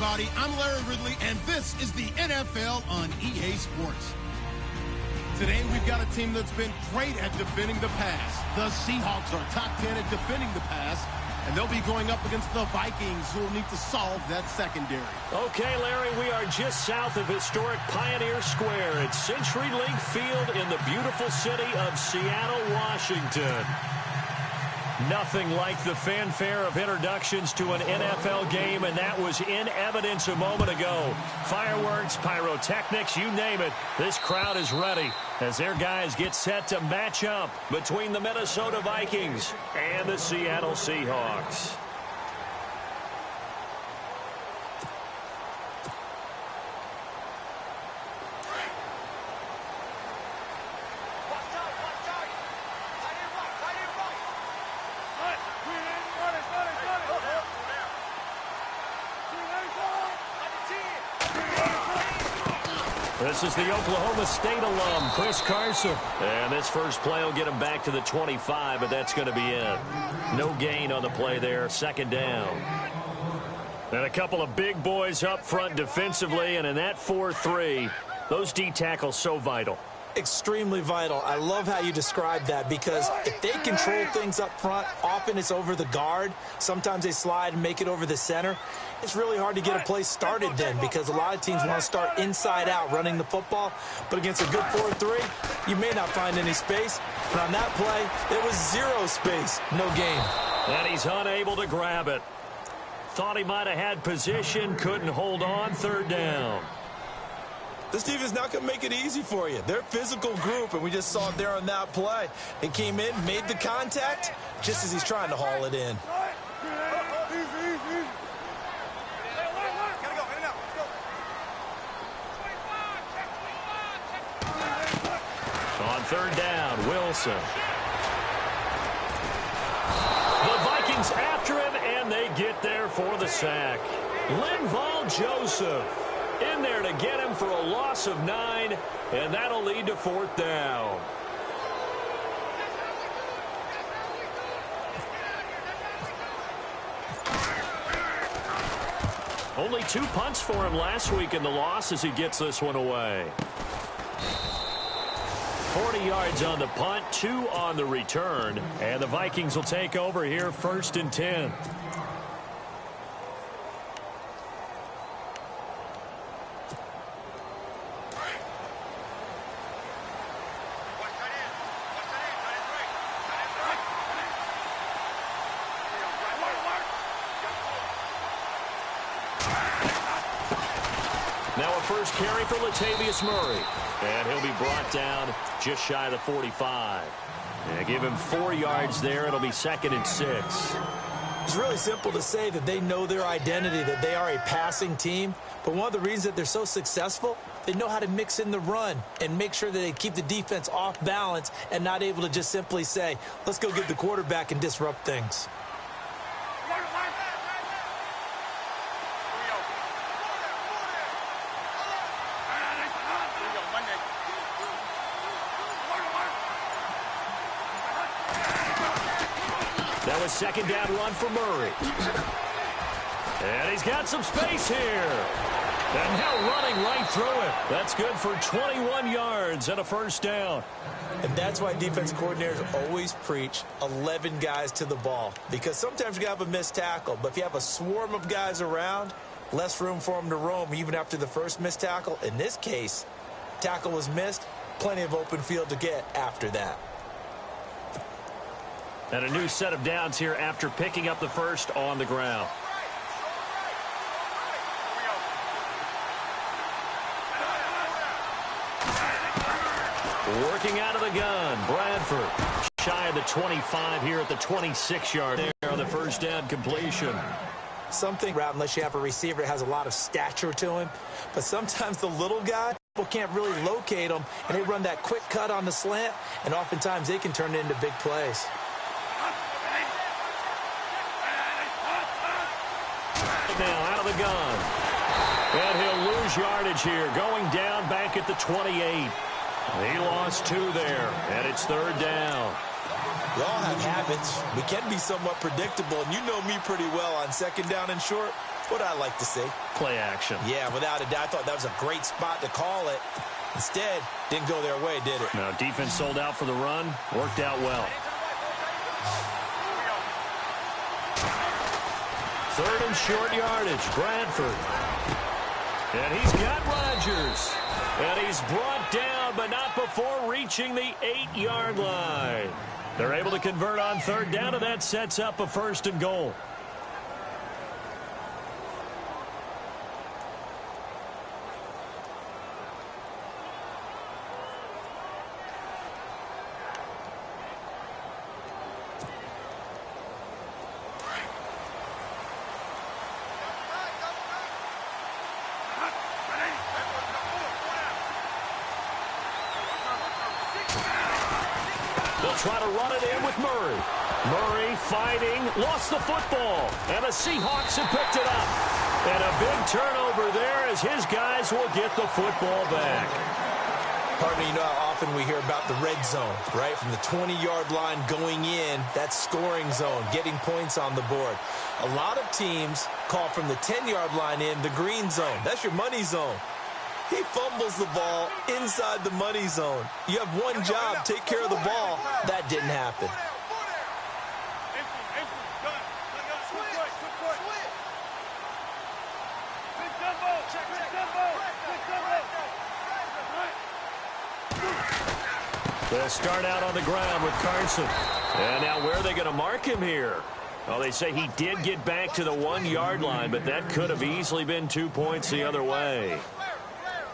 everybody. I'm Larry Ridley, and this is the NFL on EA Sports. Today, we've got a team that's been great at defending the pass. The Seahawks are top 10 at defending the pass, and they'll be going up against the Vikings, who will need to solve that secondary. Okay, Larry, we are just south of historic Pioneer Square at CenturyLink Field in the beautiful city of Seattle, Washington. Nothing like the fanfare of introductions to an NFL game, and that was in evidence a moment ago. Fireworks, pyrotechnics, you name it. This crowd is ready as their guys get set to match up between the Minnesota Vikings and the Seattle Seahawks. This is the Oklahoma State alum, Chris Carson. And this first play will get him back to the 25, but that's going to be it. No gain on the play there, second down. And a couple of big boys up front defensively, and in that 4-3, those D tackles so vital. Extremely vital. I love how you describe that, because if they control things up front, often it's over the guard. Sometimes they slide and make it over the center. It's really hard to get a play started then, because a lot of teams want to start inside out running the football. But against a good 4-3, you may not find any space. But on that play, there was zero space, no gain. And he's unable to grab it. Thought he might have had position, couldn't hold on, third down. This team is not going to make it easy for you. They're a physical group, and we just saw it there on that play. They came in, made the contact, just as he's trying to haul it in. On third down, Wilson. The Vikings after him, and they get there for the sack. Linval Joseph in there to get him for a loss of 9, and that'll lead to fourth down. Only 2 punts for him last week in the loss as he gets this one away. 40 yards on the punt, 2 on the return, and the Vikings will take over here, 1st and 10. Now a first carry for Latavius Murray. And he'll be brought down just shy of the 45. And give him 4 yards there. It'll be 2nd and 6. It's really simple to say that they know their identity, that they are a passing team. But one of the reasons that they're so successful, they know how to mix in the run and make sure that they keep the defense off balance and not able to just simply say, let's go get the quarterback and disrupt things. That was 2nd down run for Murray. And he's got some space here. And now running right through it. That's good for 21 yards and a first down. And that's why defense coordinators always preach 11 guys to the ball. Because sometimes you have a missed tackle. But if you have a swarm of guys around, less room for them to roam even after the first missed tackle. In this case, tackle was missed. Plenty of open field to get after that. And a new set of downs here after picking up the first on the ground. Working out of the gun, Bradford. Shy of the 25 here at the 26-yard there on the first down completion. Something around unless you have a receiver that has a lot of stature to him. But sometimes the little guy, people can't really locate them, and they run that quick cut on the slant, and oftentimes they can turn it into big plays. Now out of the gun. And he'll lose yardage here, going down back at the 28. He lost 2 there, and it's 3rd down. We all have habits. We can be somewhat predictable, and you know me pretty well on 2nd down and short. What I like to see. Play action. Yeah, without a doubt. I thought that was a great spot to call it. Instead, didn't go their way, did it? No, defense sold out for the run. Worked out well. 3rd and short yardage. Bradford. And he's got Rodgers. And he's brought down, but not before reaching the 8-yard line. They're able to convert on 3rd down, and that sets up a 1st and goal. They'll try to run it in with Murray. Murray fighting, lost the football, and the Seahawks have picked it up. And a big turnover there as his guys will get the football back. Partner, you know how often we hear about the red zone, right? From the 20-yard line going in, that's scoring zone, getting points on the board. A lot of teams call from the 10-yard line in the green zone. That's your money zone. He fumbles the ball inside the money zone. You have one job, take care of the ball. That didn't happen. They'll start out on the ground with Carson. And now where are they going to mark him here? Well, they say he did get back to the 1-yard line, but that could have easily been 2 points the other way.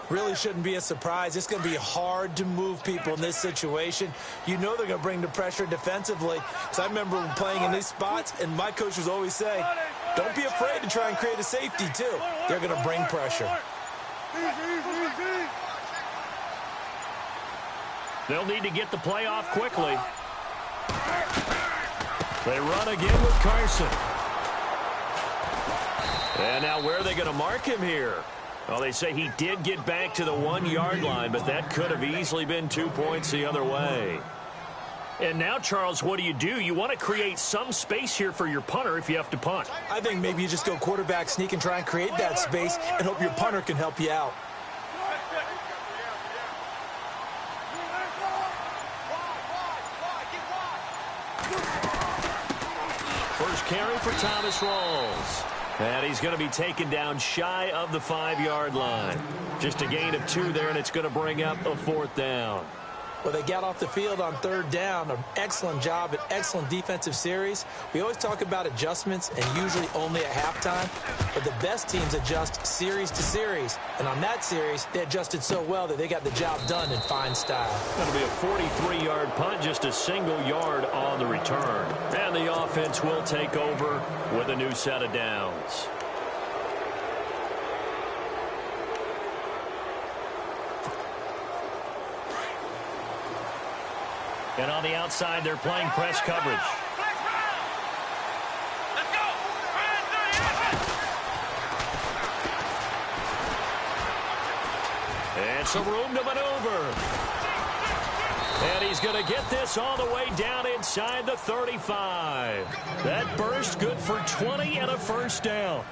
Really shouldn't be a surprise. It's going to be hard to move people in this situation. You know they're going to bring the pressure defensively. So I remember playing in these spots, and my coaches always say, don't be afraid to try and create a safety, too. They're going to bring pressure. They'll need to get the play off quickly. They run again with Carson. And now where are they going to mark him here? Well, they say he did get back to the 1-yard line, but that could have easily been 2 points the other way. And now, Charles, what do? You want to create some space here for your punter if you have to punt. I think maybe you just go quarterback sneak and try and create that space and hope your punter can help you out. First carry for Thomas Rawls. And he's going to be taken down shy of the 5-yard line. Just a gain of 2 there, and it's going to bring up a 4th down. Well, they got off the field on 3rd down. An excellent job, an excellent defensive series. We always talk about adjustments and usually only at halftime. But the best teams adjust series to series. And on that series, they adjusted so well that they got the job done in fine style. That'll be a 43-yard punt, just a single yard on the return. And the offense will take over with a new set of downs. And on the outside, they're playing press coverage. And some room to maneuver. And he's going to get this all the way down inside the 35. That burst good for 20 and a 1st down.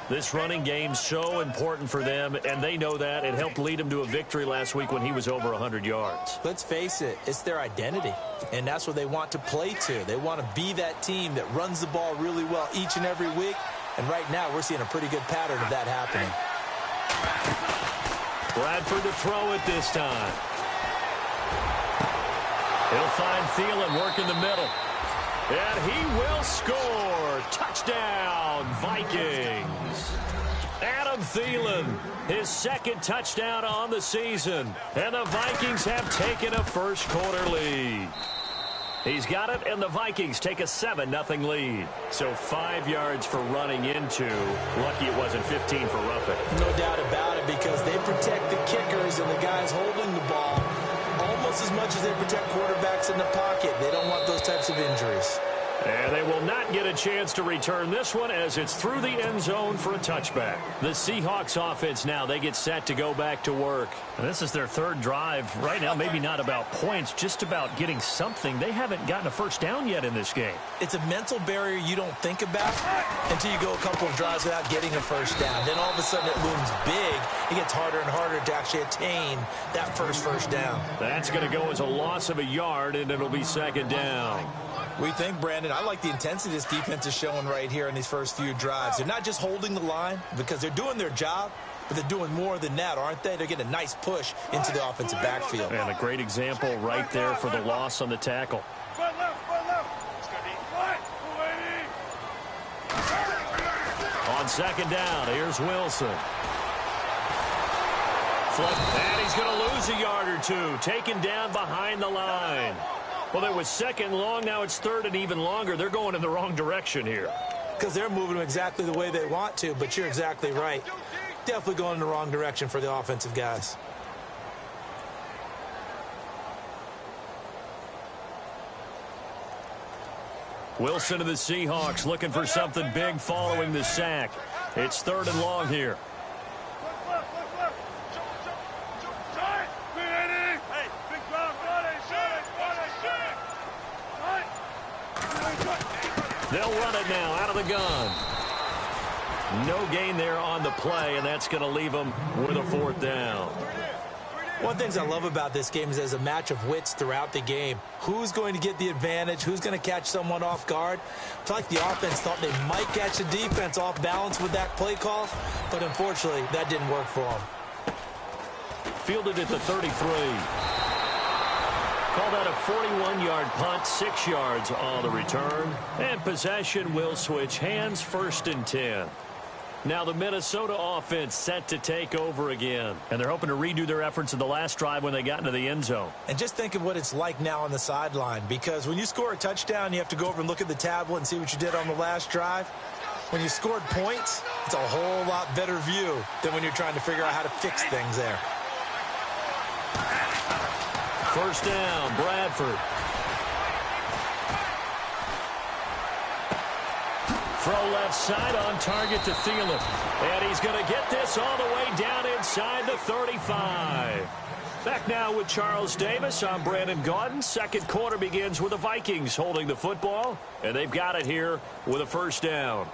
This running game's so important for them, and they know that. It helped lead them to a victory last week when he was over 100 yards. Let's face it, it's their identity, and that's what they want to play to. They want to be that team that runs the ball really well each and every week, and right now we're seeing a pretty good pattern of that happening. Bradford to throw it this time. He'll find Thielen work in the middle. And he will score. Touchdown, Vikings. Adam Thielen, his 2nd touchdown on the season. And the Vikings have taken a 1st quarter lead. He's got it, and the Vikings take a 7-0 lead. So 5 yards for running into. Lucky it wasn't 15 for roughing. No doubt about it, because they protect the kickers and the guys holding the ball almost as much as they protect quarterbacks in the pocket. They don't want those types of injuries. And they will not get a chance to return this one as it's through the end zone for a touchback. The Seahawks offense now, they get set to go back to work. And this is their third drive. Right now, maybe not about points, just about getting something. They haven't gotten a first down yet in this game. It's a mental barrier you don't think about until you go a couple of drives without getting a first down. Then all of a sudden it looms big. It gets harder and harder to actually attain that first down. That's going to go as a loss of a yard, and it'll be second down. We think, Brandon, I like the intensity this defense is showing right here in these first few drives. They're not just holding the line because they're doing their job, but they're doing more than that, aren't they? They're getting a nice push into the offensive backfield. And a great example right there for the loss on the tackle. On second down, here's Wilson. Flip, and he's going to lose a yard or two, taken down behind the line. Well, it was second long, now it's third and even longer. They're going in the wrong direction here. Because they're moving them exactly the way they want to, but you're exactly right. Definitely going in the wrong direction for the offensive guys. Wilson of the Seahawks looking for something big following the sack. It's third and long here. They'll run it now out of the gun. No gain there on the play, and that's going to leave them with a fourth down. One of the things I love about this game is there's a match of wits throughout the game. Who's going to get the advantage? Who's going to catch someone off guard? I feel like the offense thought they might catch the defense off balance with that play call, but unfortunately, that didn't work for them. Fielded at the 33. Called out a 41-yard punt, 6 yards on the return. And possession will switch hands, first and 10. Now the Minnesota offense set to take over again. And they're hoping to redo their efforts in the last drive when they got into the end zone. And just think of what it's like now on the sideline, because when you score a touchdown, you have to go over and look at the tablet and see what you did on the last drive. When you scored points, it's a whole lot better view than when you're trying to figure out how to fix things there. First down, Bradford. Throw left side on target to Thielen. And he's going to get this all the way down inside the 35. Back now with Charles Davis. I'm Brandon Gaudin. Second quarter begins with the Vikings holding the football. And they've got it here with a first down.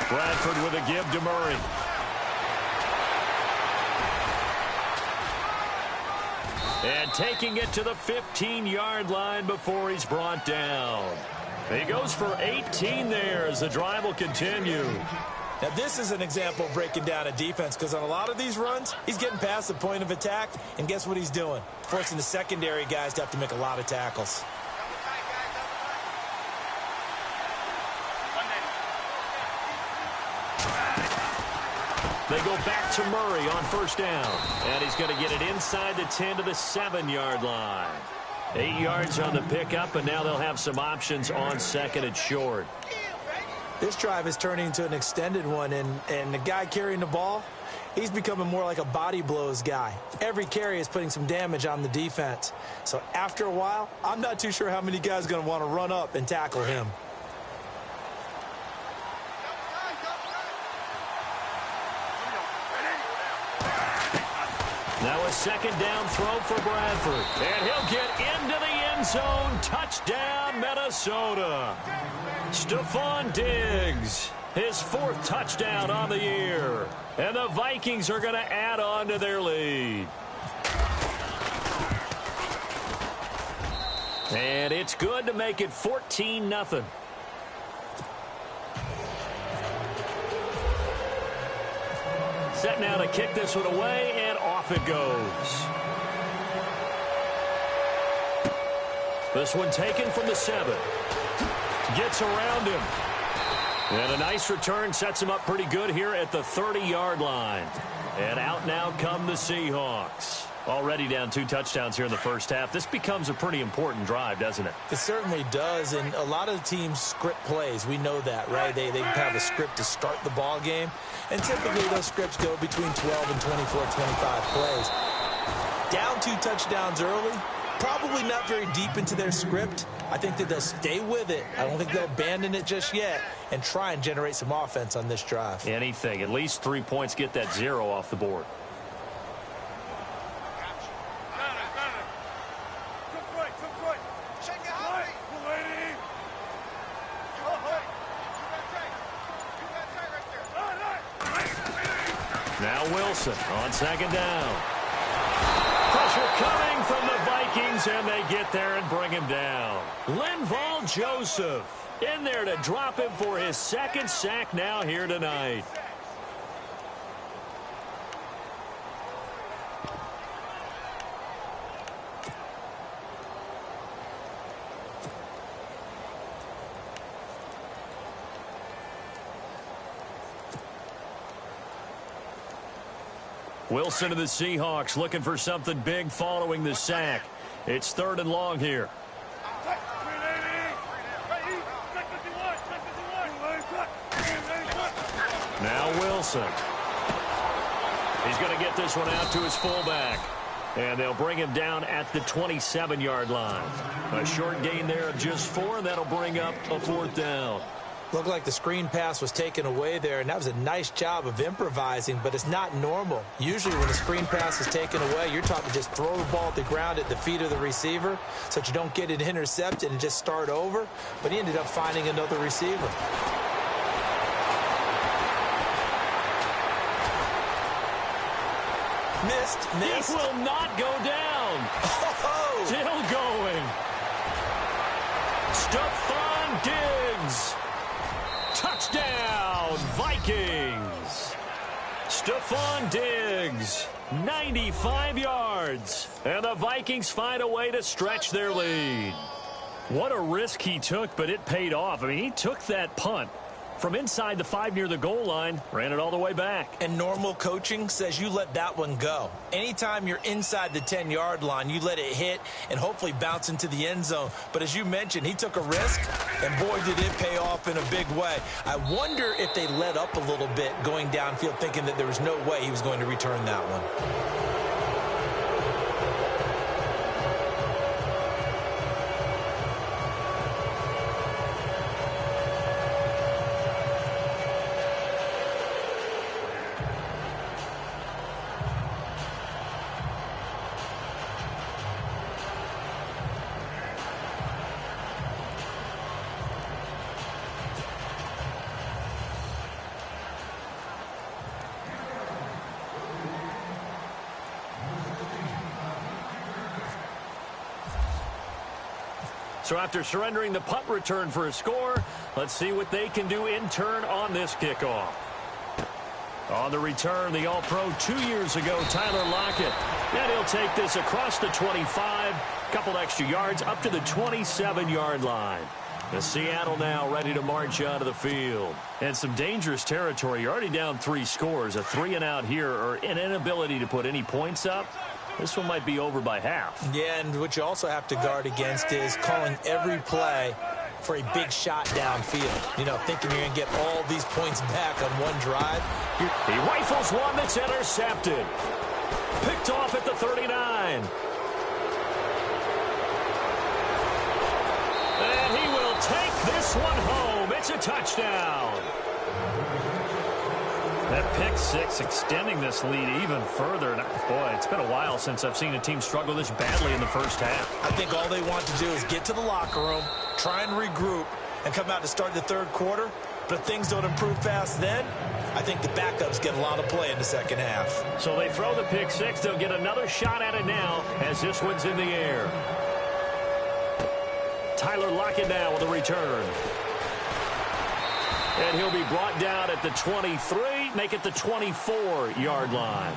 Bradford with a give to Murray. And taking it to the 15-yard line before he's brought down. He goes for 18 there as the drive will continue. Now, this is an example of breaking down a defense, because on a lot of these runs, he's getting past the point of attack, and guess what he's doing? Forcing the secondary guys to have to make a lot of tackles. They go back to Murray on first down. And he's going to get it inside the 10 to the 7-yard line. 8 yards on the pickup, and now they'll have some options on second and short. This drive is turning into an extended one, and the guy carrying the ball, he's becoming more like a body blows guy. Every carry is putting some damage on the defense. So after a while, I'm not too sure how many guys are going to want to run up and tackle him. Now a second down throw for Bradford. And he'll get into the end zone. Touchdown, Minnesota. Stephon Diggs, his 4th touchdown on the year. And the Vikings are going to add on to their lead. And it's good to make it 14-0. Set now to kick this one away, and off it goes. This one taken from the 7. Gets around him. And a nice return sets him up pretty good here at the 30-yard line. And out now come the Seahawks. Already down 2 touchdowns here in the first half. This becomes a pretty important drive, doesn't it? It certainly does, and a lot of teams script plays. We know that, right? They have a script to start the ball game, and typically those scripts go between 12 and 24, 25 plays. Down 2 touchdowns early, probably not very deep into their script. I think that they'll stay with it. I don't think they'll abandon it just yet and try and generate some offense on this drive. Anything. At least 3 points, get that 0 off the board. Now Wilson on second down. Pressure coming from the Vikings, and they get there and bring him down. Linval Joseph in there to drop him for his 2nd sack now here tonight. Wilson to the Seahawks looking for something big following the sack. It's 3rd and long here. Now Wilson. He's going to get this one out to his fullback. And they'll bring him down at the 27-yard line. A short gain there of just 4, and that'll bring up a 4th down. Looked like the screen pass was taken away there, and that was a nice job of improvising, but it's not normal. Usually when a screen pass is taken away, you're taught to just throw the ball at the ground at the feet of the receiver so that you don't get it intercepted and just start over, but he ended up finding another receiver. Missed. He will not go down. Oh! Still going. Stephon Diggs. Touchdown, Vikings. Stephon Diggs, 95 yards. And the Vikings find a way to stretch their lead. What a risk he took, but it paid off. I mean, he took that punt from inside the 5 near the goal line, ran it all the way back. And normal coaching says you let that one go. Anytime you're inside the 10-yard line, you let it hit and hopefully bounce into the end zone. But as you mentioned, he took a risk, and boy, did it pay off in a big way. I wonder if they let up a little bit going downfield, thinking that there was no way he was going to return that one. So after surrendering the punt return for a score, let's see what they can do in turn on this kickoff. On the return, the All-Pro 2 years ago, Tyler Lockett. And he'll take this across the 25, couple extra yards up to the 27-yard line. The Seattle now ready to march onto the field. And some dangerous territory. You're already down 3 scores. A 3-and-out here, or an inability to put any points up. This one might be over by half. Yeah, and what you also have to guard against is calling every play for a big shot downfield. You know, thinking you're going to get all these points back on one drive. He rifles one that's intercepted. Picked off at the 39. And he will take this one home. It's a touchdown. That pick six extending this lead even further. And boy, it's been a while since I've seen a team struggle this badly in the first half. I think all they want to do is get to the locker room, try and regroup, and come out to start the third quarter. But if things don't improve fast then, I think the backups get a lot of play in the second half. So they throw the pick six. They'll get another shot at it now as this one's in the air. Tyler Lockett now with a return. And he'll be brought down at the 23, make it the 24-yard line.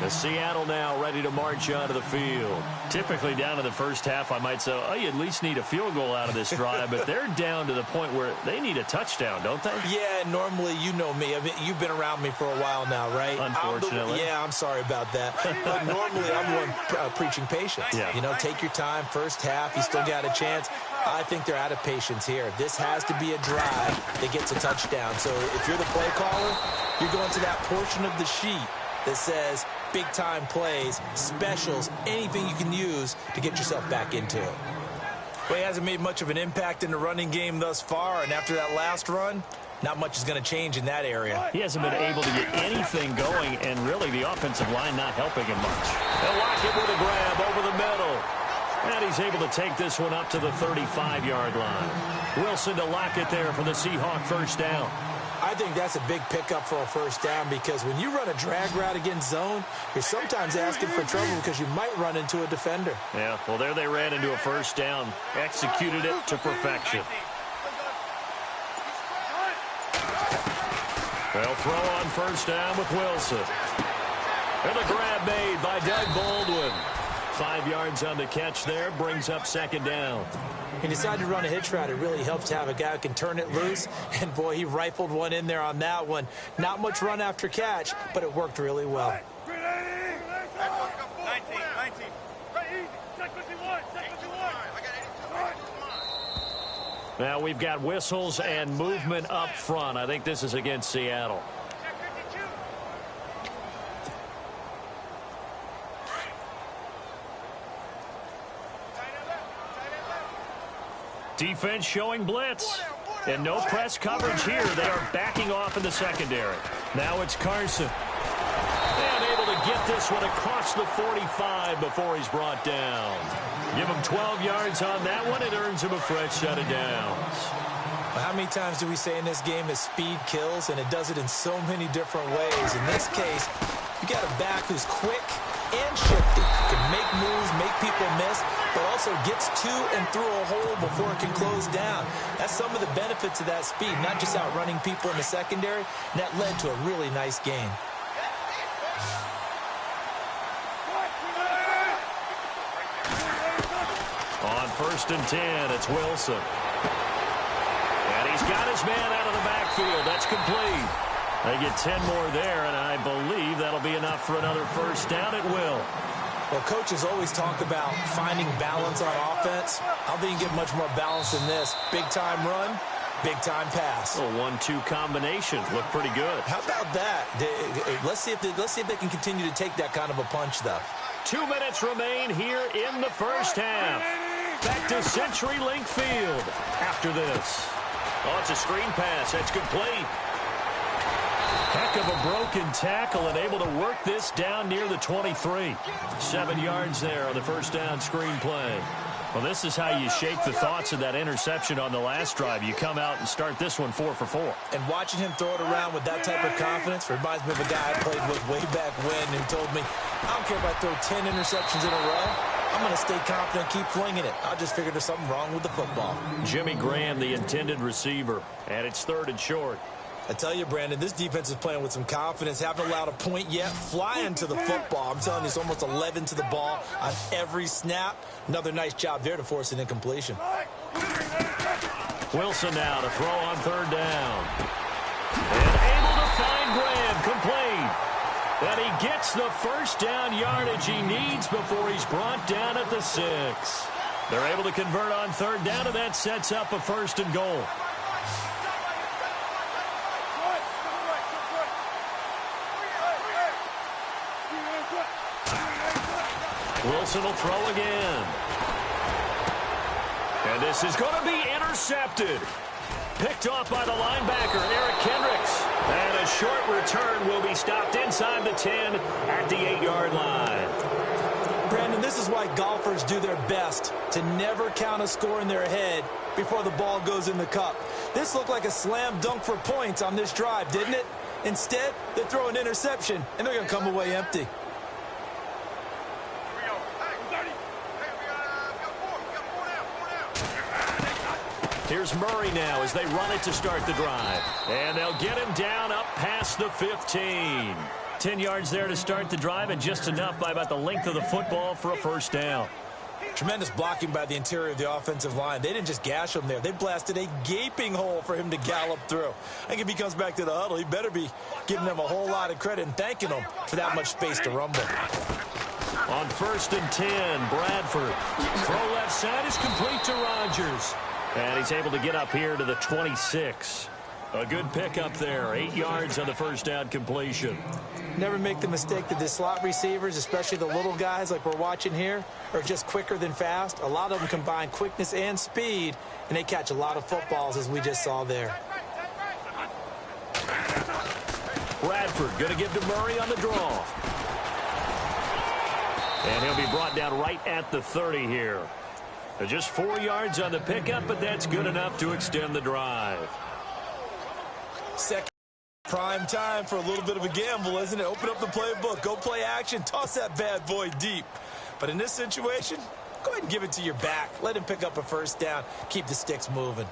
The Seattle now ready to march onto the field. Typically down in the first half, I might say, oh, you at least need a field goal out of this drive, but they're down to the point where they need a touchdown, don't they? Yeah, normally, you know me. I mean, you've been around me for a while now, right? Unfortunately. I'm sorry about that. But normally, I'm the one preaching patience. Yeah. You know, take your time. First half, you still got a chance. I think they're out of patience here. This has to be a drive that gets a touchdown. So if you're the play caller, you're going to that portion of the sheet that says big-time plays, specials, anything you can use to get yourself back into it. Well, he hasn't made much of an impact in the running game thus far, and after that last run, not much is going to change in that area. He hasn't been able to get anything going, and really the offensive line not helping him much. They'll lock it with a grab over the middle. And he's able to take this one up to the 35-yard line. Wilson to lock it there for the Seahawk first down. I think that's a big pickup for a first down because when you run a drag route against zone, you're sometimes asking for trouble because you might run into a defender. Yeah, well, there they ran into a first down. Executed it to perfection. They'll throw on first down with Wilson. And the grab made by Doug Baldwin. 5 yards on the catch there, brings up second down. He decided to run a hitch route. It really helps to have a guy who can turn it loose. And, boy, he rifled one in there on that one. Not much run after catch, but it worked really well. 19. Now we've got whistles and movement up front. I think this is against Seattle. Defense showing blitz. And no press coverage here. They are backing off in the secondary. Now it's Carson. And able to get this one across the 45 before he's brought down. Give him 12 yards on that one. It earns him a fresh set of downs. How many times do we say in this game that speed kills, and it does it in so many different ways? In this case, you got a back who's quick and shifty, can make moves, make people miss, but also gets to and through a hole before it can close down. That's some of the benefits of that speed, not just outrunning people in the secondary. And that led to a really nice game. On 1st and 10, it's Wilson. And he's got his man out of the backfield. That's complete. They get 10 more there, and I believe that'll be enough for another first down. It will. Well, coaches always talk about finding balance on offense. I don't think you can get much more balance than this. Big-time run, big-time pass. A 1-2 combination. Look pretty good. How about that? Let's see if they can continue to take that kind of a punch, though. 2 minutes remain here in the first half. Back to CenturyLink Field after this. Oh, it's a screen pass. That's complete. Heck of a broken tackle and able to work this down near the 23. 7 yards there on the first down screen play. Well, this is how you shake the thoughts of that interception on the last drive. You come out and start this one 4 for 4. And watching him throw it around with that type of confidence reminds me of a guy I played with way back when who told me, I don't care if I throw 10 interceptions in a row. I'm going to stay confident, keep flinging it. I just figured there's something wrong with the football. Jimmy Graham, the intended receiver, and it's 3rd and short. I tell you, Brandon, this defense is playing with some confidence. Haven't allowed a point yet. Flying to the football. I'm telling you, it's almost 11 to the ball on every snap. Another nice job there to force an incompletion. Wilson now to throw on 3rd down. And able to find Graham, complete. And he gets the first down yardage he needs before he's brought down at the 6. They're able to convert on 3rd down, and that sets up a 1st and goal. Wilson will throw again. And this is going to be intercepted. Picked off by the linebacker, Eric Kendricks. And a short return will be stopped inside the 10 at the 8-yard line. Brandon, this is why golfers do their best to never count a score in their head before the ball goes in the cup. This looked like a slam dunk for points on this drive, didn't it? Instead, they throw an interception, and they're going to come away empty. Here's Murray now as they run it to start the drive. And they'll get him down up past the 15. 10 yards there to start the drive, and just enough by about the length of the football for a first down. Tremendous blocking by the interior of the offensive line. They didn't just gash him there. They blasted a gaping hole for him to gallop through. I think if he comes back to the huddle, he better be giving them a whole lot of credit and thanking them for that much space to rumble. On 1st and 10, Bradford. Throw left side is complete to Rodgers. And he's able to get up here to the 26. A good pickup there. 8 yards on the first down completion. Never make the mistake that the slot receivers, especially the little guys like we're watching here, are just quicker than fast. A lot of them combine quickness and speed, and they catch a lot of footballs, as we just saw there. Bradford going to give to Murray on the draw. And he'll be brought down right at the 30 here. Just 4 yards on the pickup, but that's good enough to extend the drive. Second prime time for a little bit of a gamble, isn't it? Open up the playbook, go play action, toss that bad boy deep. But in this situation, go ahead and give it to your back. Let him pick up a first down. Keep the sticks moving.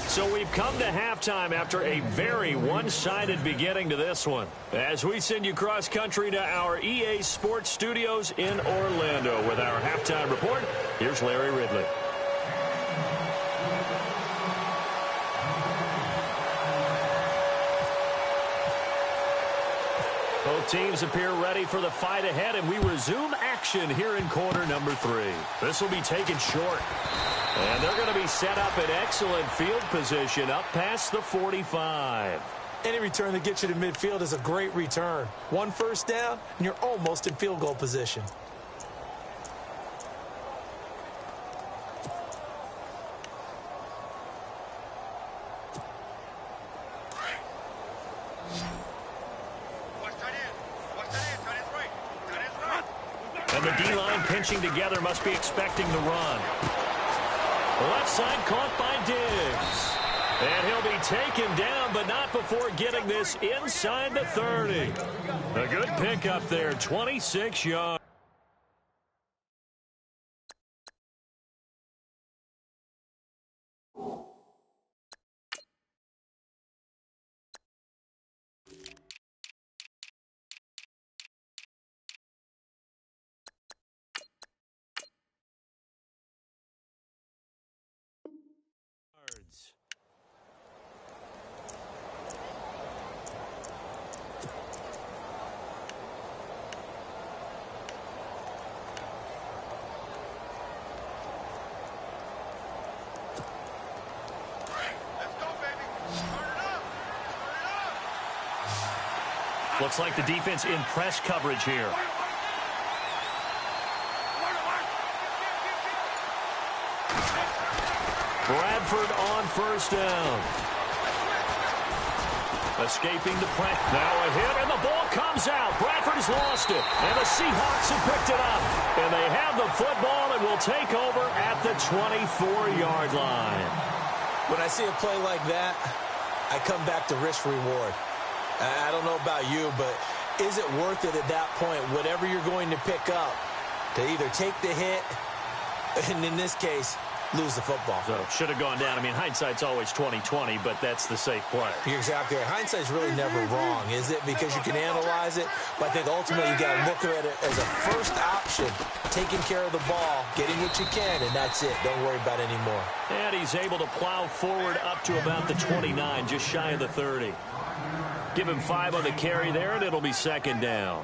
So we've come to halftime after a very one-sided beginning to this one. As we send you cross-country to our EA Sports Studios in Orlando with our halftime report, here's Larry Ridley. Both teams appear ready for the fight ahead, and we resume action here in quarter number 3. This will be taken short. And they're going to be set up in excellent field position up past the 45. Any return that gets you to midfield is a great return. 1 first down, and you're almost in field goal position. And the D-line pinching together must be expecting the run. Left side caught by Diggs. And he'll be taken down, but not before getting this inside the 30. A good pickup there, 26 yards. Looks like the defense in press coverage here. Bradford on first down. Escaping the press. Now a hit, and the ball comes out. Bradford's lost it, and the Seahawks have picked it up. And they have the football and will take over at the 24-yard line. When I see a play like that, I come back to risk-reward. I don't know about you, but is it worth it at that point, whatever you're going to pick up, to either take the hit, and in this case, lose the football? So should have gone down. I mean, hindsight's always 20/20, but that's the safe play. You're exactly right. Hindsight's really never wrong, is it? Because you can analyze it, but I think ultimately you got to look at it as a first option, taking care of the ball, getting what you can, and that's it. Don't worry about it anymore. And he's able to plow forward up to about the 29, just shy of the 30. Give him 5 on the carry there, and it'll be second down.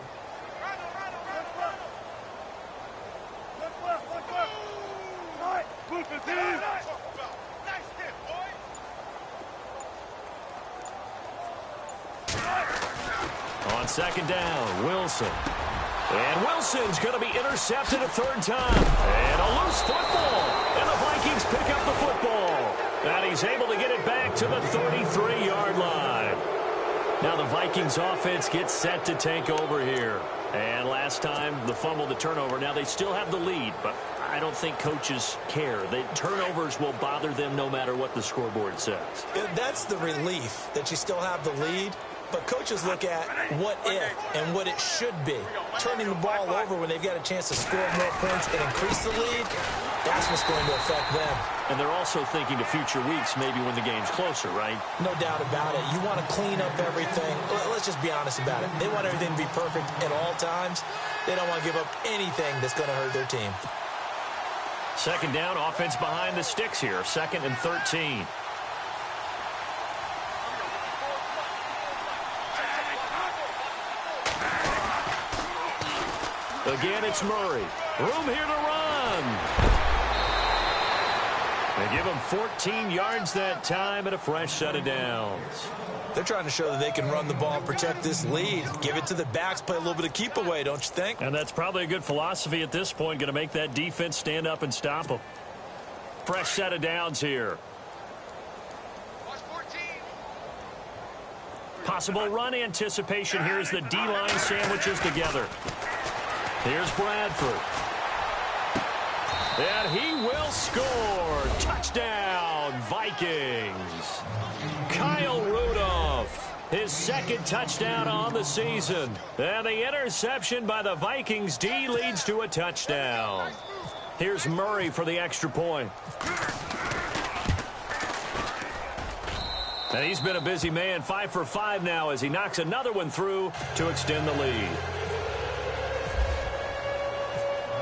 On second down, Wilson. And Wilson's going to be intercepted a third time. And a loose football. And the Vikings pick up the football. And he's able to get it back to the 33-yard line. Now the Vikings offense gets set to take over here. And last time, the fumble, the turnover. Now they still have the lead, but I don't think coaches care. The turnovers will bother them no matter what the scoreboard says. That's the relief, that you still have the lead. but coaches look at what if and what it should be. Turning the ball over when they've got a chance to score more points and increase the lead, that's what's going to affect them. And they're also thinking to future weeks, maybe when the game's closer, right? No doubt about it. You want to clean up everything. Let's just be honest about it. They want everything to be perfect at all times. They don't want to give up anything that's going to hurt their team. Second down, offense behind the sticks here. 2nd and 13. Again, it's Murray. Room here to run. They give him 14 yards that time and a fresh set of downs. They're trying to show that they can run the ball and protect this lead. Give it to the backs, play a little bit of keep away, don't you think? And that's probably a good philosophy at this point, going to make that defense stand up and stop them. Fresh set of downs here. Possible run anticipation here as the D-line sandwiches together. Here's Bradford. And he will score. Touchdown, Vikings. Kyle Rudolph, his 2nd touchdown on the season. And the interception by the Vikings D leads to a touchdown. Here's Murray for the extra point. And he's been a busy man, 5 for 5 now as he knocks another one through to extend the lead.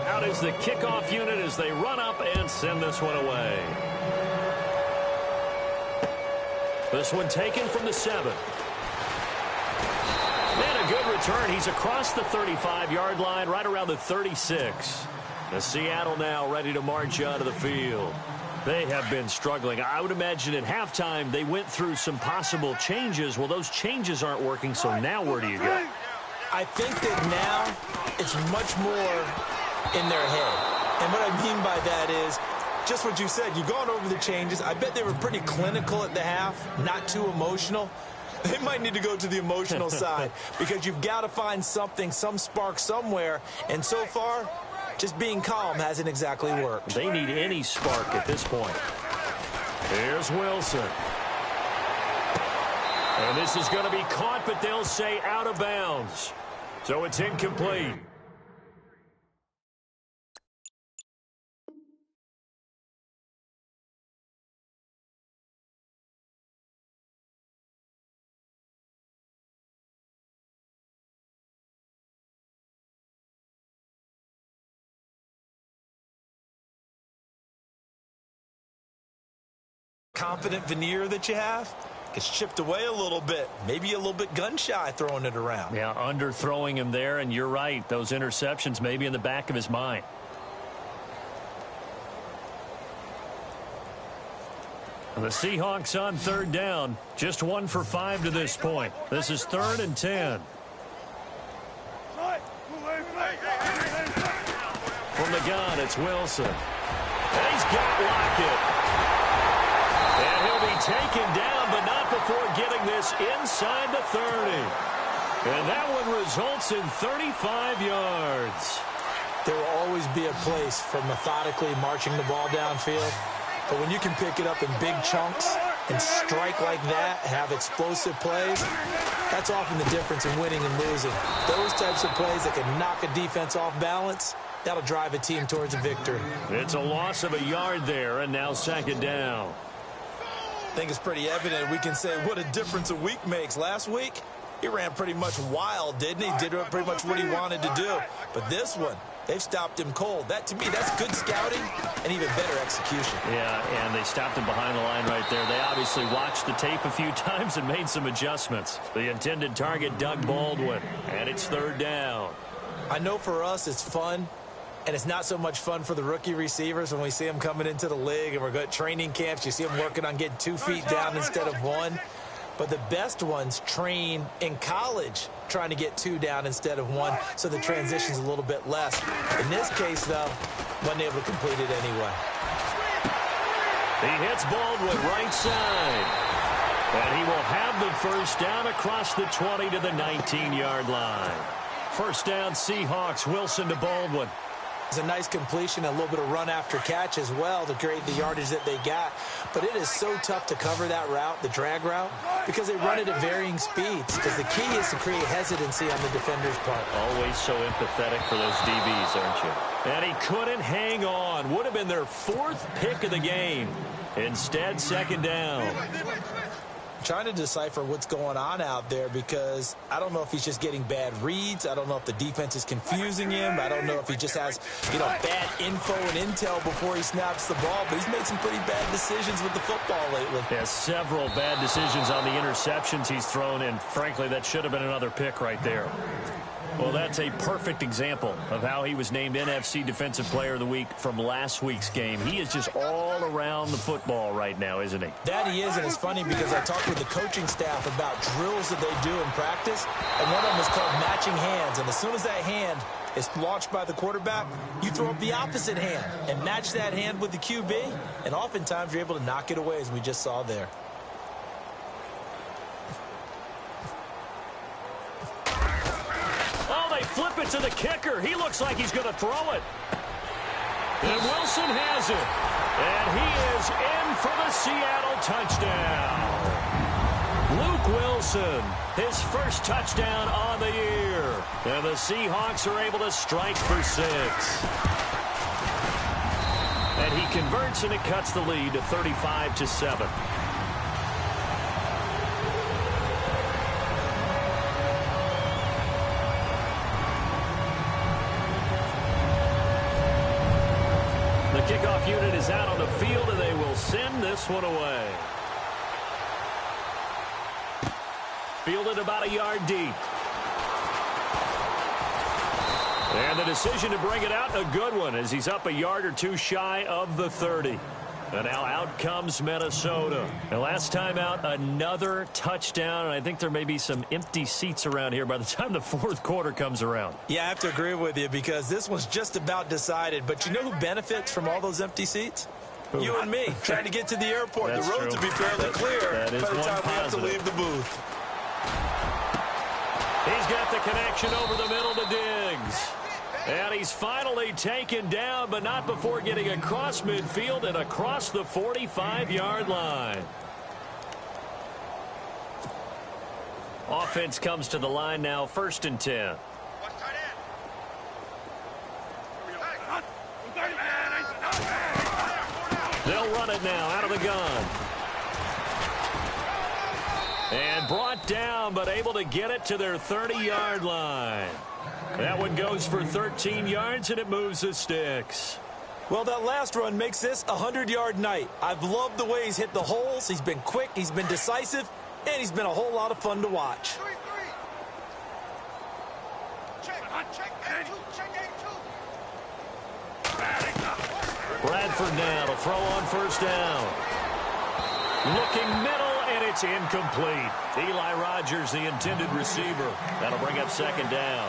Out is the kickoff unit as they run up and send this one away. This one taken from the 7. And a good return. He's across the 35-yard line, right around the 36. The Seattle now ready to march out of the field. They have been struggling. I would imagine at halftime they went through some possible changes. Well, those changes aren't working, so now where do you go? I think that now it's much more in their head. And what I mean by that is just what you said. You've gone over the changes. I bet they were pretty clinical at the half, not too emotional. They might need to go to the emotional side because you've got to find something, some spark somewhere. And so far, just being calm hasn't exactly worked. They need any spark at this point. Here's Wilson. And this is going to be caught, but they'll say out of bounds. So it's incomplete. Confident veneer that you have gets chipped away a little bit, maybe a little bit gun-shy throwing it around. Yeah, underthrowing him there, and you're right. Those interceptions may be in the back of his mind. And the Seahawks on 3rd down, just 1 for 5 to this point. This is 3rd and 10. From the gun, it's Wilson. And he's got Lockett. And he'll be taken down, but not before getting this inside the 30. And that one results in 35 yards. There will always be a place for methodically marching the ball downfield. But when you can pick it up in big chunks and strike like that, have explosive plays, that's often the difference in winning and losing. Those types of plays that can knock a defense off balance, that'll drive a team towards a victory. It's a loss of a yard there, and now 2nd down. I think it's pretty evident. We can say what a difference a week makes. Last week, he ran pretty much wild, didn't he? Did pretty much what he wanted to do. But this one, they've stopped him cold. That, to me, that's good scouting and even better execution. Yeah, and they stopped him behind the line right there. They obviously watched the tape a few times and made some adjustments. The intended target, Doug Baldwin, and it's 3rd down. I know for us it's fun. And it's not so much fun for the rookie receivers when we see them coming into the league and we're going to training camps. You see them working on getting 2 feet down instead of 1. But the best ones train in college trying to get 2 down instead of 1, so the transition's a little bit less. In this case, though, wasn't able to complete it anyway. He hits Baldwin right side. And he will have the 1st down across the 20 to the 19-yard line. 1st down, Seahawks. Wilson to Baldwin. It's a nice completion, and a little bit of run after catch as well to create the yardage that they got. But it is so tough to cover that route, the drag route, because they run it at varying speeds. Because the key is to create hesitancy on the defender's part. Always so empathetic for those DBs, aren't you? And he couldn't hang on. Would have been their 4th pick of the game. Instead, 2nd down. Trying to decipher what's going on out there, because I don't know if he's just getting bad reads. I don't know if the defense is confusing him. I don't know if he just has, bad info and intel before he snaps the ball. But he's made some pretty bad decisions with the football lately. Yeah, several bad decisions on the interceptions he's thrown, and frankly, that should have been another pick right there. Well, that's a perfect example of how he was named NFC Defensive Player of the Week from last week's game. He is just all around the football right now, isn't he? That he is, and it's funny because I talked with the coaching staff about drills that they do in practice, and one of them is called matching hands. And as soon as that hand is launched by the quarterback, you throw up the opposite hand and match that hand with the QB, and oftentimes you're able to knock it away, as we just saw there. Flip it to the kicker. He looks like he's going to throw it. And Wilson has it. And he is in for the Seattle touchdown. Luke Wilson, his first touchdown on the year. And the Seahawks are able to strike for 6. And he converts, and it cuts the lead to 35-7. Kickoff unit is out on the field, and they will send this one away. Fielded about a yard deep. And the decision to bring it out, a good one, as he's up a yard or two shy of the 30. And now out comes Minnesota. And last time out, another touchdown. And I think there may be some empty seats around here by the time the 4th quarter comes around. Yeah, I have to agree with you, because this one's just about decided. But you know who benefits from all those empty seats? Who? You and me, trying to get to the airport. The roads will be fairly clear by the time we have to leave the booth. He's got the connection over the middle to Diggs. And he's finally taken down, but not before getting across midfield and across the 45-yard line. Offense comes to the line now, 1st and 10. They'll run it now out of the gun. And brought down, but able to get it to their 30-yard line. That one goes for 13 yards, and it moves the sticks. Well, that last run makes this a 100-yard night. I've loved the way he's hit the holes. He's been quick, he's been decisive, and he's been a whole lot of fun to watch. Bradford now to throw on 1st down. Looking middle, and it's incomplete. Eli Rogers, the intended receiver. That'll bring up 2nd down.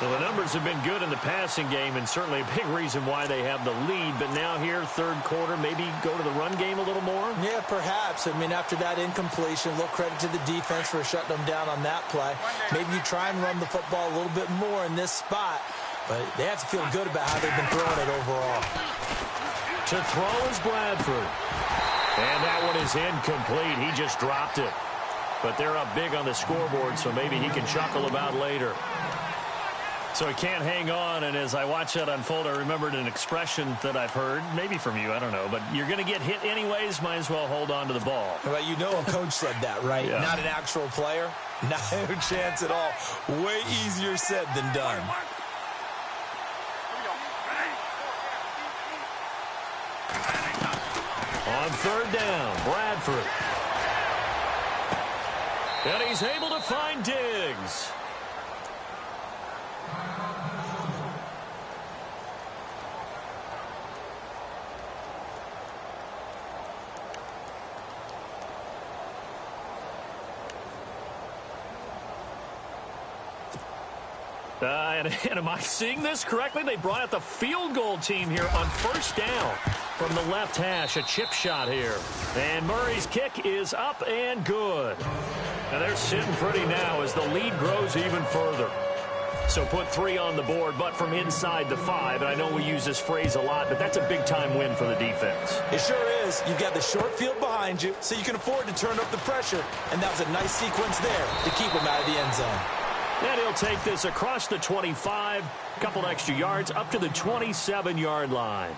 Well, the numbers have been good in the passing game, and certainly a big reason why they have the lead. But now here, 3rd quarter, maybe go to the run game a little more? Yeah, perhaps. I mean, after that incompletion, a little credit to the defense for shutting them down on that play. Maybe you try and run the football a little bit more in this spot. But they have to feel good about how they've been throwing it overall. To throw is Bradford. And that one is incomplete. He just dropped it. But they're up big on the scoreboard, so maybe he can chuckle about later. So he can't hang on, and as I watch that unfold, I remembered an expression that I've heard, maybe from you, I don't know, but you're going to get hit anyways, might as well hold on to the ball. Well, you know a coach said that, right? Yeah. Not an actual player. No chance at all. Way easier said than done. On 3rd down, Bradford. And he's able to find Diggs. And am I seeing this correctly? They brought out the field goal team here on 1st down from the left hash. A chip shot here. And Murray's kick is up and good. And they're sitting pretty now as the lead grows even further. So put 3 on the board, but from inside the 5. And I know we use this phrase a lot, but that's a big-time win for the defense. It sure is. You've got the short field behind you, so you can afford to turn up the pressure. And that was a nice sequence there to keep him out of the end zone. And he'll take this across the 25, a couple extra yards, up to the 27-yard line.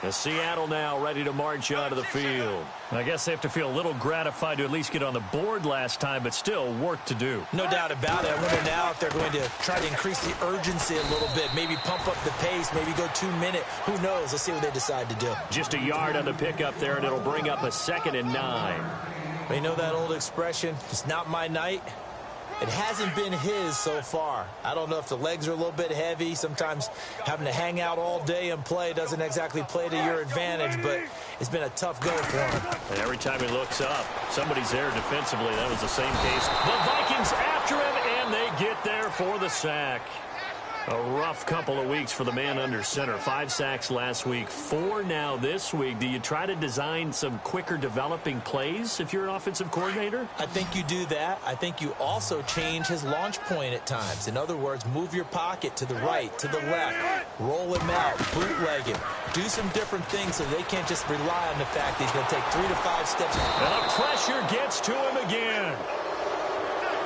And Seattle now ready to march out of the field. I guess they have to feel a little gratified to at least get on the board last time, but still work to do. No doubt about it. I wonder now if they're going to try to increase the urgency a little bit, maybe pump up the pace, maybe go 2-minute. Who knows? Let's see what they decide to do. Just a yard on the pickup there, and it'll bring up a 2nd and 9. But you know that old expression, it's not my night? It hasn't been his so far. I don't know if the legs are a little bit heavy. Sometimes having to hang out all day and play doesn't exactly play to your advantage, but it's been a tough go for him. And every time he looks up, somebody's there defensively. That was the same case. The Vikings after him, and they get there for the sack. A rough couple of weeks for the man under center. 5 sacks last week, 4 now this week. Do you try to design some quicker developing plays if you're an offensive coordinator? I think you do that. I think you also change his launch point at times. In other words, move your pocket to the right, to the left, roll him out, bootleg him. Do some different things so they can't just rely on the fact that he's going to take 3 to 5 steps. And the pressure gets to him again.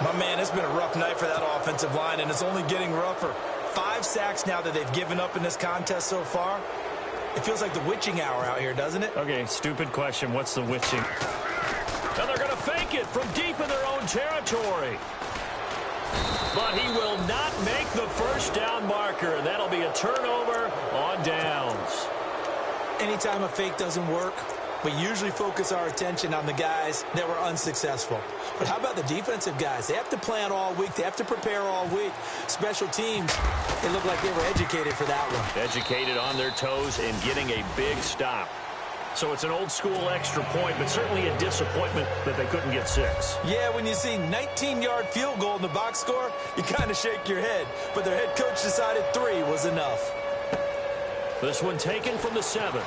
My man, it's been a rough night for that offensive line, and it's only getting rougher. 5 sacks now that they've given up in this contest so far. It feels like the witching hour out here, doesn't it? Okay, stupid question. What's the witching? And they're going to fake it from deep in their own territory. But he will not make the first down marker. That'll be a turnover on downs. Anytime a fake doesn't work, we usually focus our attention on the guys that were unsuccessful. But how about the defensive guys? They have to plan all week. They have to prepare all week. Special teams, they look like they were educated for that one. Educated on their toes and getting a big stop. So it's an old-school extra point, but certainly a disappointment that they couldn't get 6. Yeah, when you see 19-yard field goal in the box score, you kind of shake your head. But their head coach decided 3 was enough. This one taken from the 7.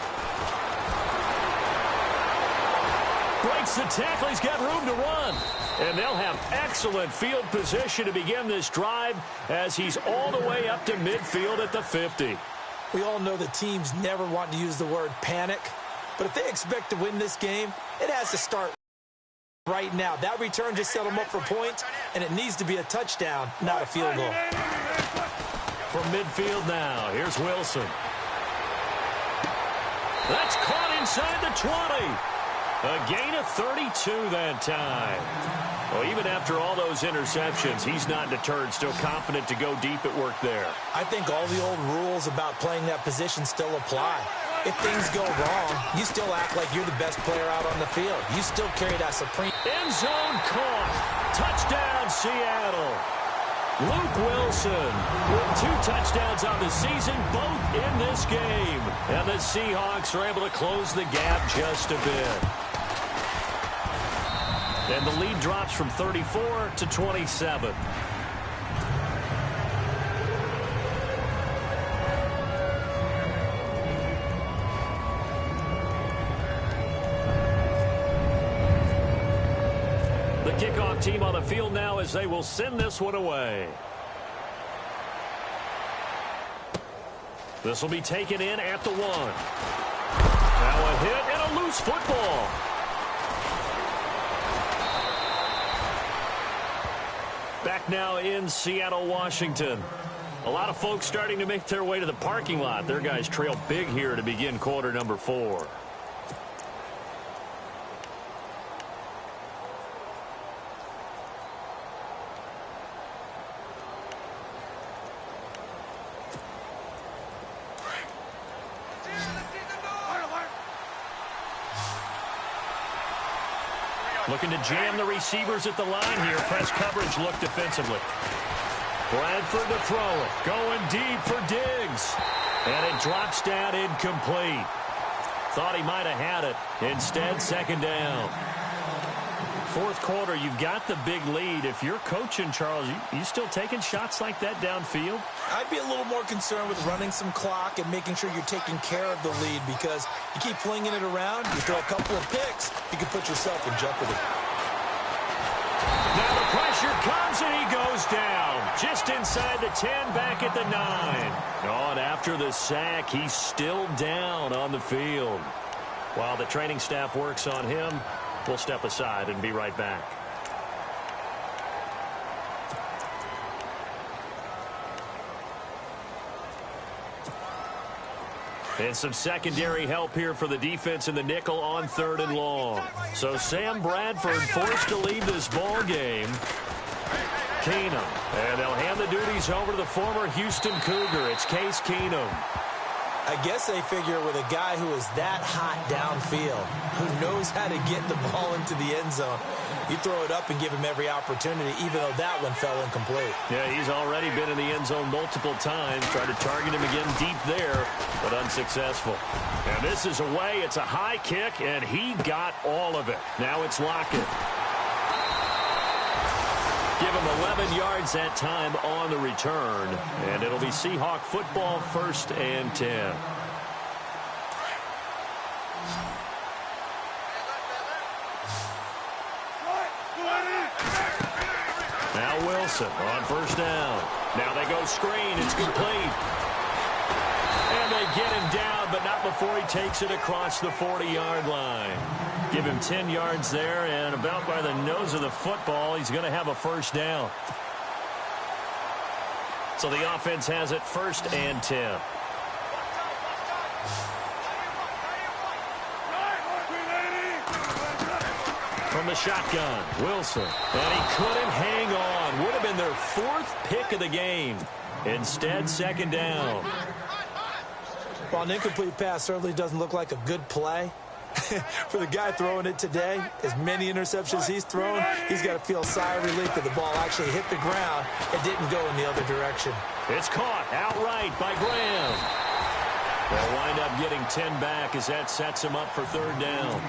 Breaks the tackle. He's got room to run. And they'll have excellent field position to begin this drive as he's all the way up to midfield at the 50. We all know that teams never want to use the word panic. But if they expect to win this game, it has to start right now. That return just set them up for points, and it needs to be a touchdown, not a field goal. From midfield now, here's Wilson. That's caught inside the 20. A gain of 32 that time. Well, even after all those interceptions, he's not deterred, still confident to go deep at work there. I think all the old rules about playing that position still apply. If things go wrong, you still act like you're the best player out on the field. You still carry that supreme... End zone caught. Touchdown, Seattle. Luke Wilson with 2 touchdowns on the season, both in this game. And the Seahawks are able to close the gap just a bit. And the lead drops from 34 to 27. The kickoff team on the field now as they will send this one away. This will be taken in at the 1. Now a hit and a loose football. Back now in Seattle, Washington. A lot of folks starting to make their way to the parking lot. Their guys trail big here to begin quarter number 4. Looking to jam the receivers at the line here. Press coverage look defensively. Bradford to throw it. Going deep for Diggs. And it drops down incomplete. Thought he might have had it. Instead, second down. Fourth quarter, you've got the big lead. If you're coaching, Charles, you still taking shots like that downfield? I'd be a little more concerned with running some clock and making sure you're taking care of the lead, because you keep flinging it around, you throw a couple of picks, you can put yourself in jeopardy. Now the pressure comes, and he goes goes down just inside the 10, back at the 9. Oh, and after the sack, he's still down on the field. While the training staff works on him, we'll step aside and be right back. And some secondary help here for the defense in the nickel on 3rd and long. So Sam Bradford forced to leave this ball game. Keenum. And they'll hand the duties over to the former Houston Cougar. It's Case Keenum. I guess they figure with a guy who is that hot downfield, who knows how to get the ball into the end zone, you throw it up and give him every opportunity, even though that one fell incomplete. Yeah, he's already been in the end zone multiple times. Tried to target him again deep there, but unsuccessful. And this is away. It's a high kick, and he got all of it. Now it's Lockett. Give him 11 yards that time on the return, and it'll be Seahawk football, 1st and 10. Now Wilson on 1st down. Now they go screen. It's complete. And they get him down, but not before he takes it across the 40-yard line. Give him 10 yards there, and about by the nose of the football, he's going to have a 1st down. So the offense has it 1st and 10. From the shotgun, Wilson. And he couldn't hang on. Would have been their 4th pick of the game. Instead, 2nd down. While an incomplete pass certainly doesn't look like a good play, for the guy throwing it today, as many interceptions he's thrown, he's got to feel a sigh of relief that the ball actually hit the ground and didn't go in the other direction. It's caught outright by Graham. They'll wind up getting 10 back as that sets him up for 3rd down.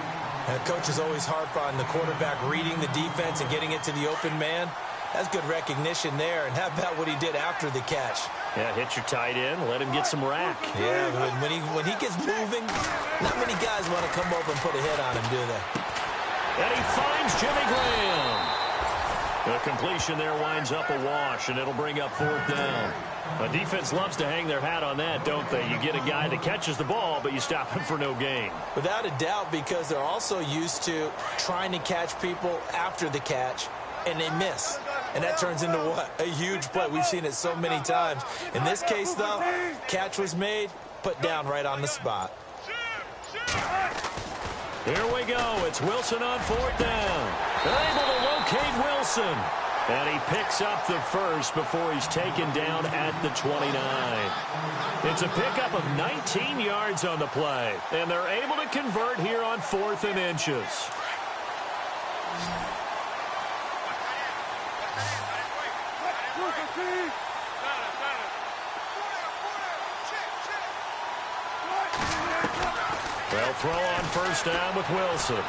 And coaches always harp on the quarterback reading the defense and getting it to the open man. That's good recognition there. And how about what he did after the catch? Yeah, hit your tight end, let him get some rack. Yeah, when he gets moving, not many guys want to come over and put a hit on him, do they? And he finds Jimmy Graham. The completion there winds up a wash, and it'll bring up 4th down. The defense loves to hang their hat on that, don't they? You get a guy that catches the ball, but you stop him for no gain. Without a doubt, because they're also used to trying to catch people after the catch, and they miss. And that turns into what? A huge play. We've seen it so many times. In this case, though, catch was made, put down right on the spot. Here we go. It's Wilson on 4th down. They're able to locate Wilson. And he picks up the 1st before he's taken down at the 29. It's a pickup of 19 yards on the play. And they're able to convert here on 4th and inches. They'll throw on 1st down with Wilson.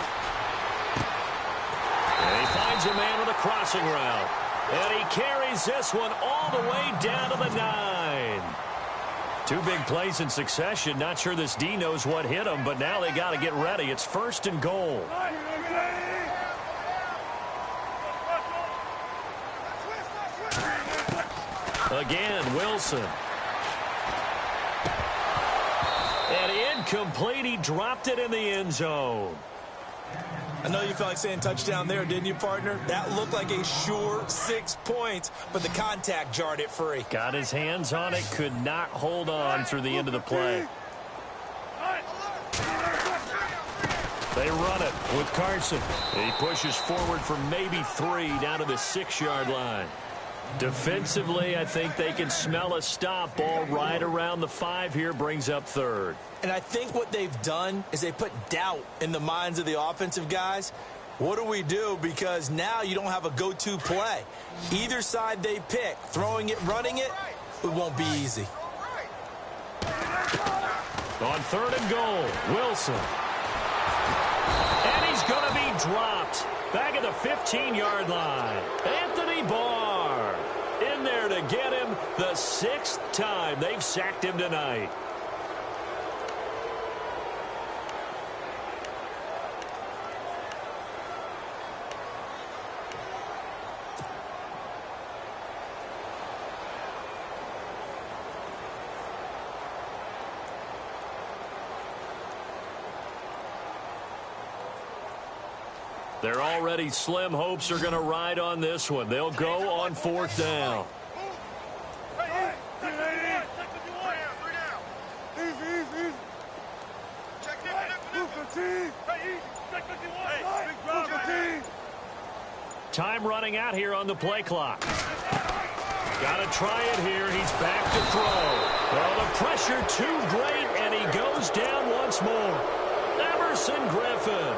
And he finds a man with a crossing route. And he carries this one all the way down to the 9. 2 big plays in succession. Not sure this D knows what hit him, but now they got to get ready. It's 1st and goal. Again, Wilson. And incomplete. He dropped it in the end zone. I know you felt like saying touchdown there, didn't you, partner? That looked like a sure 6 points, but the contact jarred it free. Got his hands on it, could not hold on through the end of the play. They run it with Carson. He pushes forward for maybe 3 down to the 6-yard line. Defensively, I think they can smell a stop. Ball right around the 5 here, brings up 3rd. And I think what they've done is they put doubt in the minds of the offensive guys. What do we do? Because now you don't have a go-to play. Either side they pick, throwing it, running it, it won't be easy. On 3rd and goal, Wilson. And he's going to be dropped. Back at the 15-yard line. Anthony Barr in there to get him the 6th time they've sacked him tonight. Their already slim hopes are going to ride on this one. They'll go on 4th down. Time running out here on the play clock. Got to try it here. He's back to throw. Well, the pressure too great, and he goes down once more. Everson Griffin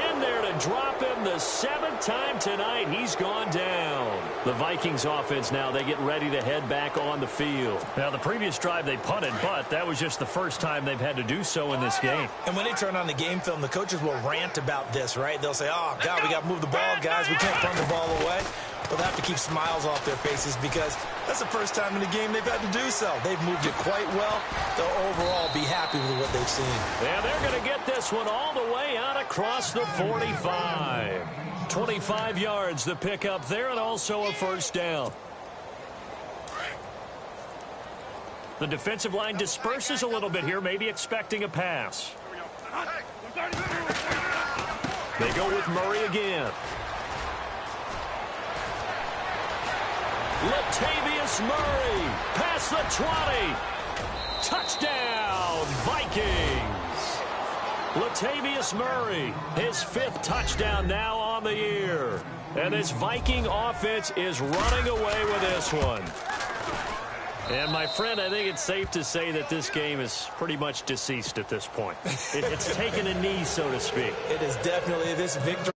in there to drop him the 7th time tonight. He's gone down. The Vikings offense now, they get ready to head back on the field. Now, the previous drive they punted, but that was just the first time they've had to do so in this game. And when they turn on the game film, the coaches will rant about this, right? They'll say, oh, God, we got to move the ball, guys. We can't punt the ball away. But they have to keep smiles off their faces because that's the first time in the game they've had to do so. They've moved it quite well. They'll overall be happy with what they've seen. And they're going to get this one all the way out across the 45. 25 yards to pick up there, and also a 1st down. The defensive line disperses a little bit here, maybe expecting a pass. They go with Murray again. Latavius Murray past the 20. Touchdown, Vikings. Latavius Murray, his 5th touchdown now on the year. And this Viking offense is running away with this one. And, my friend, I think it's safe to say that this game is pretty much deceased at this point. It's taken a knee, so to speak. It is definitely this victory.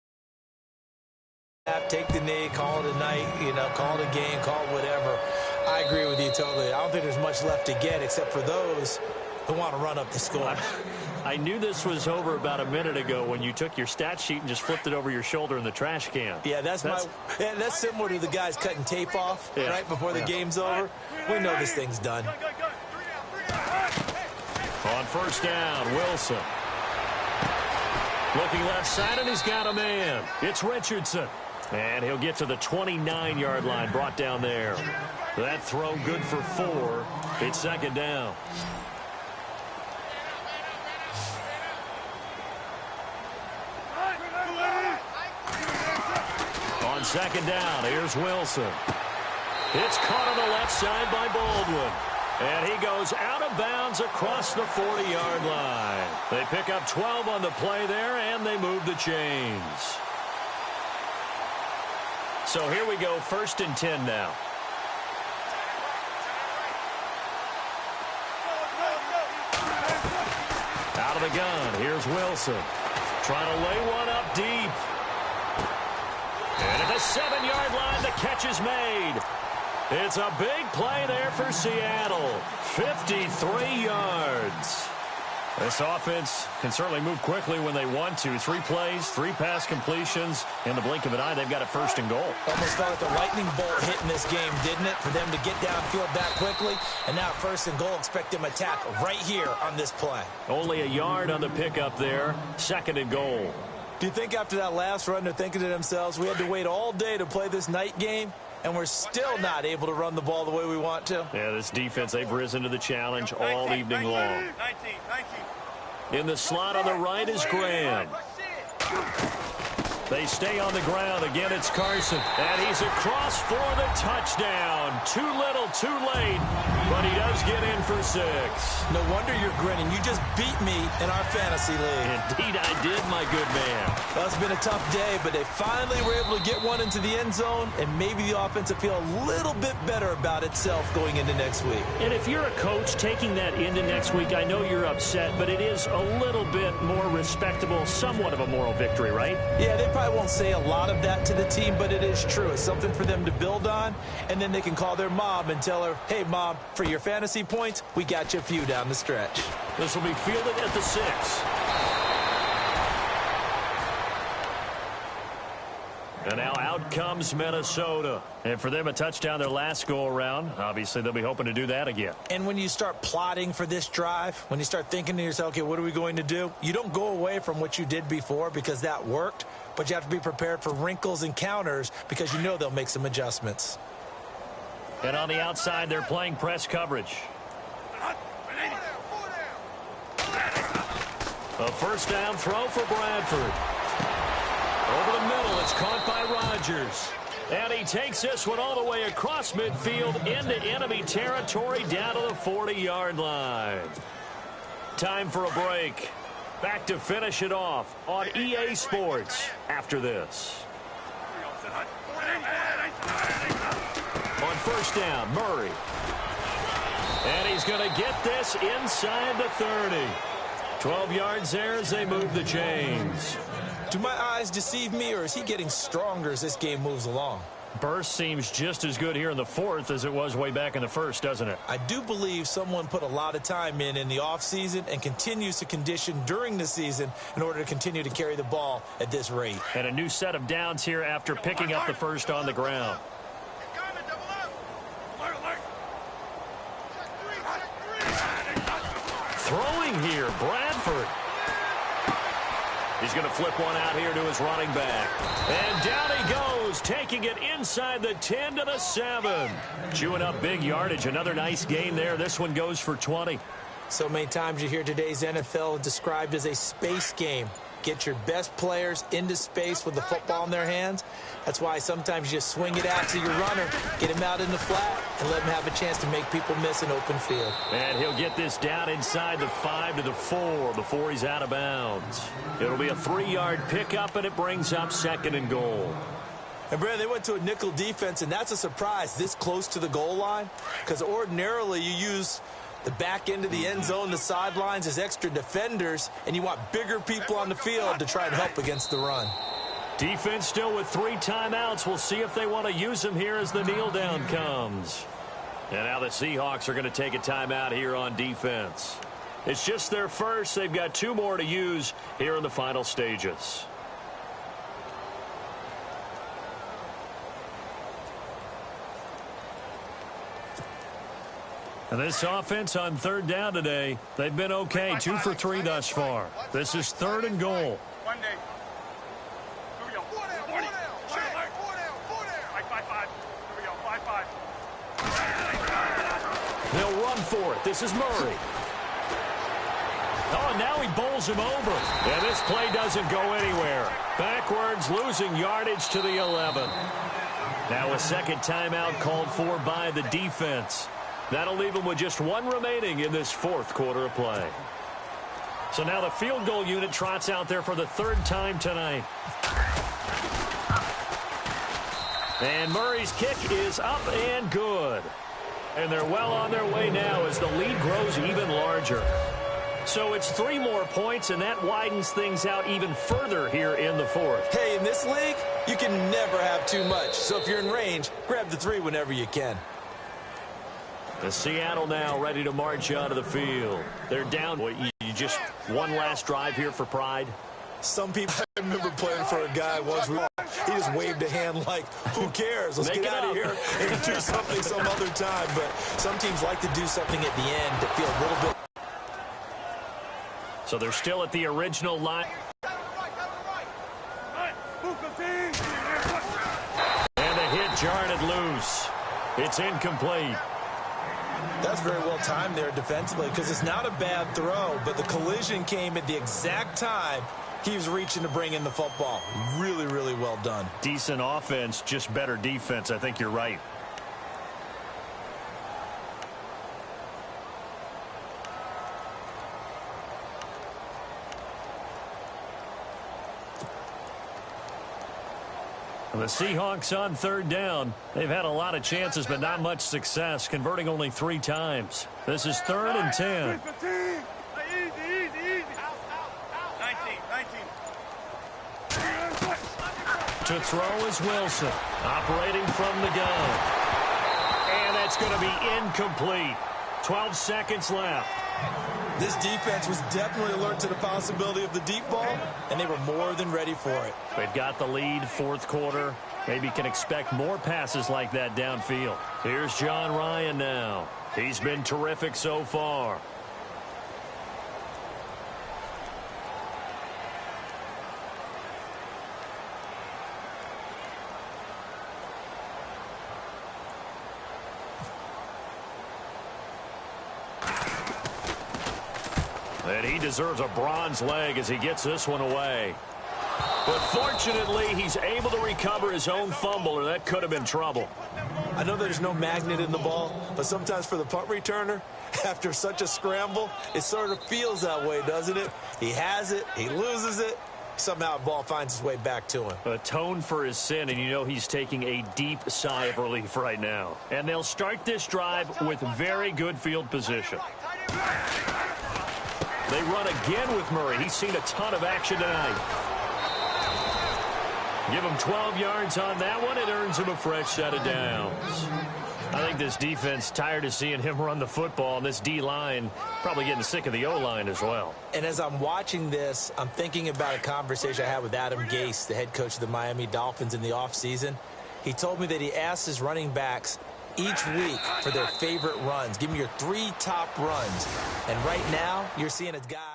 Take the knee, call it a night, call it a game, call it whatever. I agree with you totally. I don't think there's much left to get except for those who want to run up the score. I knew this was over about a minute ago when you took your stat sheet and just flipped it over your shoulder in the trash can. Yeah, that's similar to the guys cutting tape off right before the game's over. We know this thing's done. On 1st down, Wilson. Looking left side, and he's got a man. It's Richardson. And he'll get to the 29-yard line, brought down there. That throw good for 4. It's 2nd down. On 2nd down, here's Wilson. It's caught on the left side by Baldwin. And he goes out of bounds across the 40-yard line. They pick up 12 on the play there, and they move the chains. So here we go, 1st and 10 now. Out of the gun, here's Wilson. Trying to lay one up deep. And at the 7-yard line, the catch is made. It's a big play there for Seattle. 53 yards. This offense can certainly move quickly when they want to. 3 plays, 3 pass completions. In the blink of an eye, they've got a 1st and goal. Almost felt like the lightning bolt hit in this game, didn't it? For them to get downfield that quickly. And now 1st and goal, expect them to attack right here on this play. Only a yard on the pickup there. 2nd and goal. Do you think after that last run they're thinking to themselves, we had to wait all day to play this night game? And we're still not able to run the ball the way we want to. Yeah, this defense, they've risen to the challenge all evening long. In the slot on the right is Graham. They stay on the ground. Again, it's Carson. And he's across for the touchdown. Too little, too late. But he does get in for 6. No wonder you're grinning. You just beat me in our fantasy league. Indeed, I did, my good man. Well, it's been a tough day, but they finally were able to get one into the end zone, and maybe the offense will feel a little bit better about itself going into next week. And if you're a coach taking that into next week, I know you're upset, but it is a little bit more respectable, somewhat of a moral victory, right? Yeah, they probably won't say a lot of that to the team, but it is true. It's something for them to build on, and then they can call their mom and tell her, hey, Mom, for your fantasy points, we got you a few down the stretch. This will be fielded at the 6. And now out comes Minnesota. And for them, a touchdown their last go-around. Obviously, they'll be hoping to do that again. And when you start plotting for this drive, when you start thinking to yourself, okay, what are we going to do? You don't go away from what you did before because that worked, but you have to be prepared for wrinkles and counters because you know they'll make some adjustments. And on the outside, they're playing press coverage. A 1st down throw for Bradford. Over the middle, it's caught by Rodgers. And he takes this one all the way across midfield into enemy territory down to the 40-yard line. Time for a break. Back to finish it off on EA Sports after this. On first down, Murray. And he's going to get this inside the 30. 12 yards there as they move the chains. Do my eyes deceive me, or is he getting stronger as this game moves along? Burst seems just as good here in the fourth as it was way back in the first, doesn't it? I do believe someone put a lot of time in the offseason and continues to condition during the season in order to continue to carry the ball at this rate. And a new set of downs here after picking up the first on the ground. Throwing here, Bradford. He's going to flip one out here to his running back. And down he goes, taking it inside the 10 to the 7. Chewing up big yardage. Another nice gain there. This one goes for 20. So many times you hear today's NFL described as a space game. Get your best players into space with the football in their hands. That's why sometimes you just swing it out to your runner, get him out in the flat, and let him have a chance to make people miss an open field. And he'll get this down inside the 5 to the 4 before he's out of bounds. It'll be a 3-yard pickup, and it brings up 2nd and goal. And, Brad, they went to a nickel defense, and that's a surprise this close to the goal line, because ordinarily you use the back end of the end zone, the sidelines as extra defenders, and you want bigger people on the field to try and help against the run. Defense still with 3 timeouts. We'll see if they want to use them here as the kneel down comes. And now the Seahawks are going to take a timeout here on defense. It's just their first. They've got 2 more to use here in the final stages. And this offense on 3rd down today, they've been okay. 2 for 3 thus far. This is 3rd and goal. They'll run for it. This is Murray. Oh, and now he bowls him over. And this play doesn't go anywhere. Backwards, losing yardage to the 11. Now a second timeout called for by the defense. That'll leave them with just 1 remaining in this 4th quarter of play. So now the field goal unit trots out there for the 3rd time tonight. And Murray's kick is up and good. And they're well on their way now as the lead grows even larger. So it's 3 more points, and that widens things out even further here in the 4th. Hey, in this league, you can never have too much. So if you're in range, grab the 3 whenever you can. The Seattle now ready to march onto the field. They're down. Boy, you just one last drive here for pride. Some people, I remember playing for a guy once. He just waved a hand like, who cares? Let's get out of here and do something some other time. But some teams like to do something at the end to feel a little bit. So they're still at the original line. And the hit jarred it loose. It's incomplete. That's very well timed there defensively because it's not a bad throw, but the collision came at the exact time he was reaching to bring in the football. Really, really well done. Decent offense, just better defense. I think you're right. The Seahawks on 3rd down. They've had a lot of chances, but not much success, converting only 3 times. This is 3rd and 10. To throw is Wilson, operating from the gun. And that's going to be incomplete. 12 seconds left. This defense was definitely alert to the possibility of the deep ball, and they were more than ready for it. They've got the lead, 4th quarter. Maybe can expect more passes like that downfield. Here's John Ryan now. He's been terrific so far. And he deserves a bronze leg as he gets this one away. But fortunately, he's able to recover his own fumble, or that could have been trouble. I know there's no magnet in the ball, but sometimes for the punt returner, after such a scramble, it sort of feels that way, doesn't it? He has it, he loses it, somehow the ball finds its way back to him. Atone for his sin, and you know he's taking a deep sigh of relief right now. And they'll start this drive with very good field position. They run again with Murray. He's seen a ton of action tonight. Give him 12 yards on that one. It earns him a fresh set of downs. I think this defense tired of seeing him run the football, and this D-line probably getting sick of the O-line as well. And as I'm watching this, I'm thinking about a conversation I had with Adam Gase, the head coach of the Miami Dolphins, in the offseason. He told me that he asked his running backs each week for their favorite runs. Give me your 3 top runs. And right now, you're seeing a guy